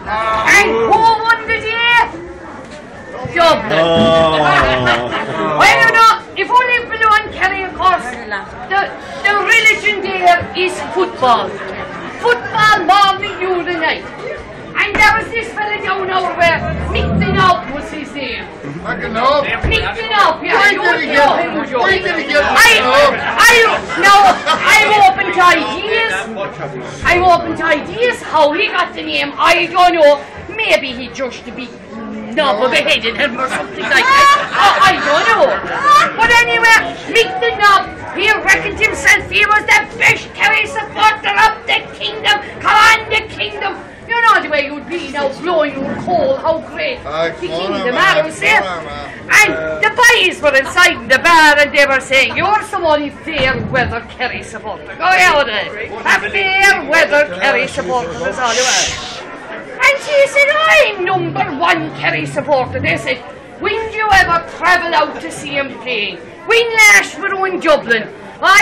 And who won the day? Dublin. Well, you know, if you live below in Kerry, of course, the religion there is football. Football morning, noon and night. And there was this fella down over where Mick the Knob was his name. Mick the Knob? Mick the Knob, yeah. Why did he get Mick the I'm open to ideas. I'm open to ideas how he got the name. I don't know. Maybe he just a big knob of a head in him or something like that. I don't know. But anyway, Mick the Knob, he reckoned himself he was the best Kerry supporter of the kingdom. Come on, the kingdom. You know the way you'd be now, blowing your coal, how great the kingdom is, eh? And the boys were inside in the bar and they were saying, you're some only fair weather Kerry supporter. Go out there. A fair weather Kerry supporter is all you are. And she said, I'm #1 Kerry supporter. They said, when do you ever travel out to see him playing? When last were you in Dublin?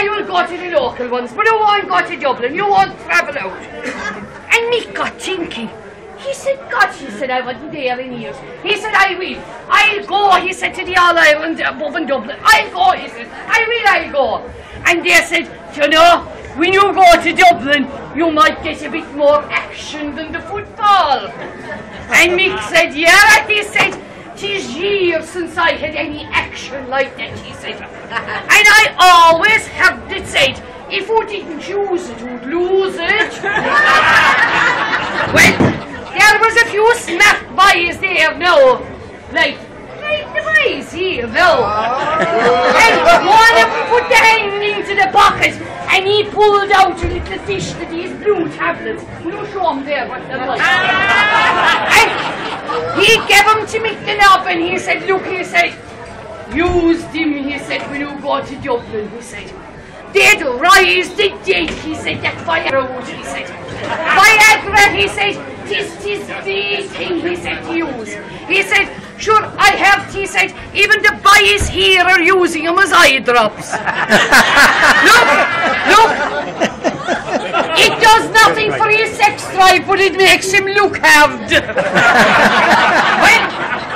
You'll go to the local ones, but you won't go to Dublin. You won't travel out. And Mick got thinking. He said, God, he said, I wasn't there in years. He said, I will. I'll go, he said, to the All-Ireland above in Dublin. I'll go, he said. I'll go. And they said, you know, when you go to Dublin, you might get a bit more action than the football. And Mick said, yeah, he said, 'tis years since I had any action like that, he said. And I always heard it said, if you didn't use it, you'd lose it. Well, there was a few smart boys there now, like the boys here now. And one of them put the hand into the bucket and he pulled out a little fish to these blue tablets. Will you show them there what they're like? And he gave them to Mick the Knob and he said, look, he said, use them, he said, when you go to Dublin, he said. They'd rise the dead, he said, that firewood, he said. Viagra, he said, tis the thing, he said, to use. He said, sure, I have, he said, even the boys here are using them as eye drops. Look, it does nothing for his sex drive, but it makes him look hard. Well,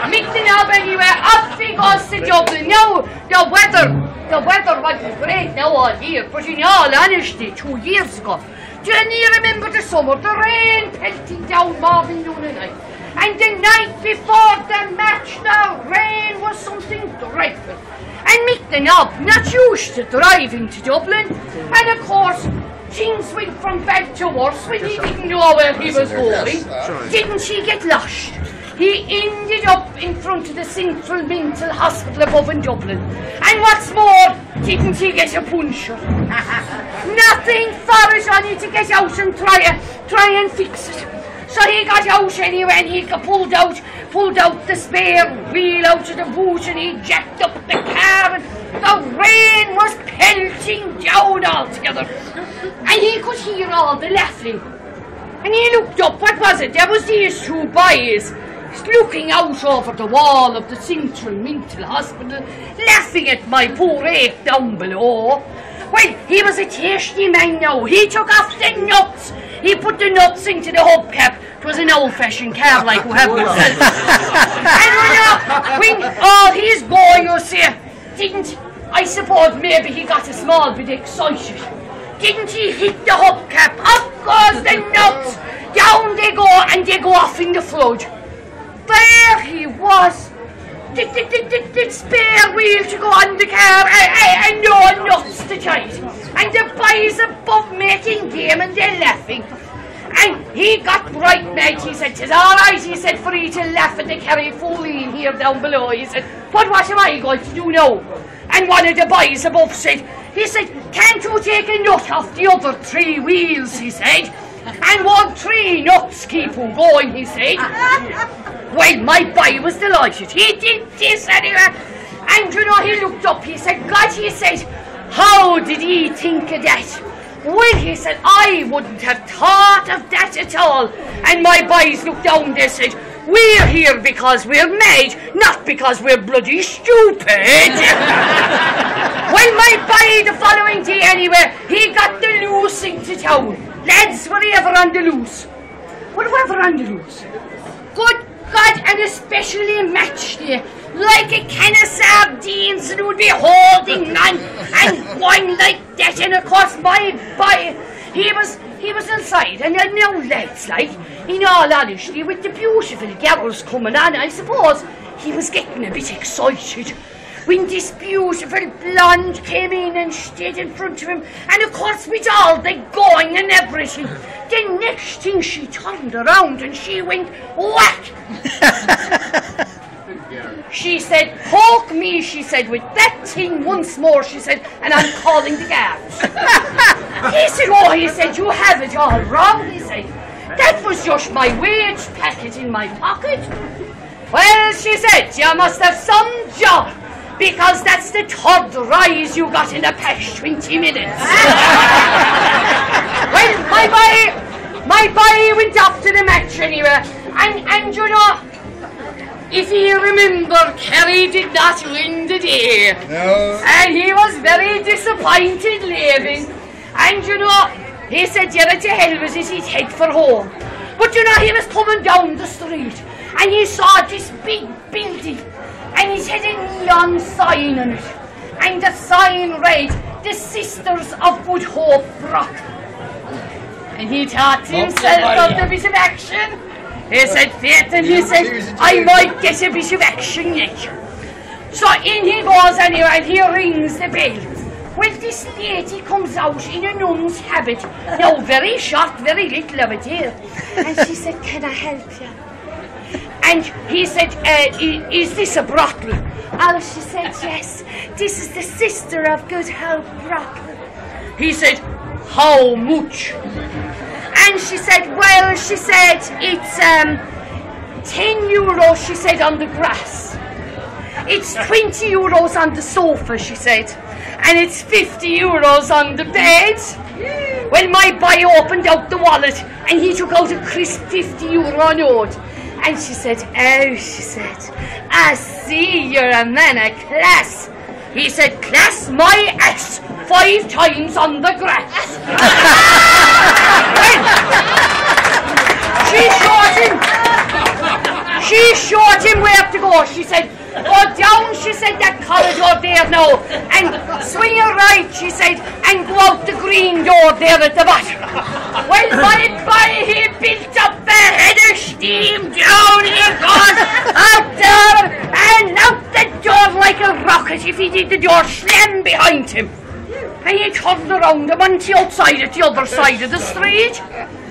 Mick the Knob anyway, up he goes to Dublin. Now, the weather wasn't great now all here, but in all honesty, 2 years ago, do you remember the summer, the rain pelting down morning, noon and night? And the night before the match, the rain was something dreadful. And Mick the Knob, not used to driving to Dublin, and of course, things went from bad to worse when he didn't know where he was going. Didn't he get lost? He ended up in front of the Central Mental Hospital above in Dublin. And what's more, didn't he get a puncture? Nothing for it, only to get out and try and fix it. So he got out anyway and he pulled out the spare wheel out of the boot and he jacked up the car and the rain was pelting down altogether. And he could hear all the laughing. And he looked up, what was it? There was these 2 boys looking out over the wall of the Central Mental Hospital, laughing at my poor ache down below. Well, he was a tasty man now. He took off the nuts. He put the nuts into the hubcap. It was an old-fashioned car like we have ourselves. And when all he's going, you see, I suppose maybe he got a small bit excited. Didn't he hit the hubcap? Up goes the nuts. Down they go and they go off in the flood. There he was. The spare wheel to go on the car and no nuts to tight. And the boys above making game and they're laughing. And he got right mad, he said, 'tis all right, he said, for you to laugh at the Kerry fooling here down below. He said, but what am I going to do now? And one of the boys above said, he said, can't you take a nut off the other 3 wheels, he said, and won't 3 nuts keep him going, he said. Well, my boy was delighted. He did this anyway. And you know, he looked up, he said, God, he said, how did he think of that? Well, he said, I wouldn't have thought of that at all. And my boys looked down, they said, we're here because we're mad, not because we're bloody stupid. Well, my boy, the following day anyway, he got the loose into town. Lads were ever on the loose. Well, whoever were on the roads. Good God, and especially match day, like a can of sardines, and would be holding on and going like that. And of course, my boy, he was inside, and then now lads, like, in all honesty, with the beautiful girls coming on, I suppose he was getting a bit excited when this beautiful blonde came in and stood in front of him, and of course with all the going and everything, the next thing she turned around and she went whack. She said, poke me, she said, with that thing once more, she said, and I'm calling the guards. He said, oh, he said, you have it all wrong, he said. That was just my wage packet in my pocket. Well, she said, you must have some job, because that's the third rise you got in the past 20 minutes. Well, my boy went off to the match anyway, and you know, if you remember, Kerry did not win the day. No. And he was very disappointed leaving. And you know, he said, yeah, to hell with it, he'd head for home. But you know, he was coming down the street, and he saw this big building, and it had a neon sign on it. And the sign read, the Sisters of Good Hope Brock. And he thought to himself about a bit of action. He said, Faith, and he said, I might get a bit of action yet. So in he goes anyway, and he rings the bell. Well, this lady comes out in a nun's habit. Now, very short, very little of it here. And she said, can I help you? And he said, is this a brothel? Oh, she said, yes. This is the Sister of Good Hope brothel. He said, how much? And she said, well, she said, it's 10 euros, she said, on the grass. It's 20 euros on the sofa, she said. And it's 50 euros on the bed. Well, my boy opened out the wallet and he took out a crisp 50 euro note. And she said, oh, she said, I see you're a man of class. He said, class my ass 5 times on the grass. She showed him where to go. She said, go down, she said, that corridor there now, and swing your right, she said, and go out the green door there at the bottom. Well, my boy, he built up a head of steam, down he goes, out there, and out the door like a rocket. If he did, the door slam behind him. And he turned around him on the outside at the other side of the street.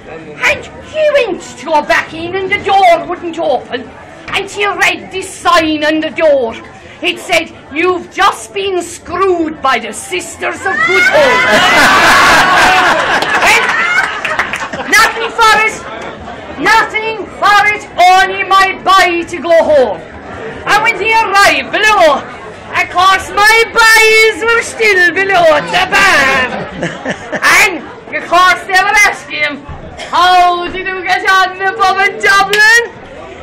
And he went to go back in and the door wouldn't open. And he read this sign on the door. It said, you've just been screwed by the Sisters of Good Hope. Well, nothing for it, only my boy to go home. And when he arrived below, of course my boys were still below at the bar. And of course they were asking him, how did you get on above in Dublin?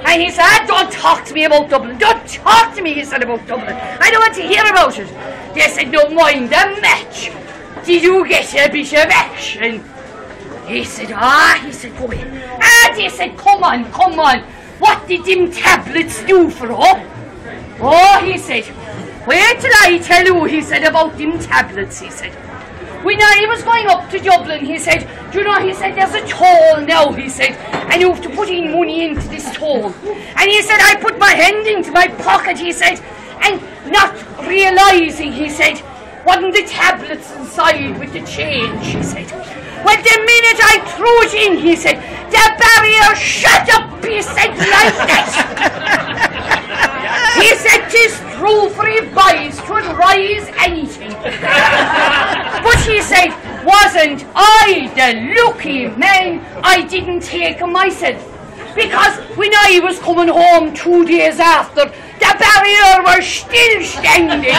And he said, don't talk to me about Dublin. Don't talk to me, he said, about Dublin. I don't want to hear about it. They said, no, mind the match. Did you get a bit of action? He said, he said, go in. They said, come on. What did them tablets do for her? Oh, he said, wait till I tell you, he said, about them tablets, he said. When I was going up to Dublin, he said, do you know, he said, there's a toll now, he said, and you have to put in money into this toll. And he said, I put my hand into my pocket, he said, and not realising, he said, wasn't the tablets inside with the change, he said. Well, the minute I threw it in, he said, the barrier shut up, he said, like that. He said, 'tis true for he boys could rise anything. But he said, wasn't I the lucky man I didn't take him myself? Because when I was coming home 2 days after, the barrier was still standing.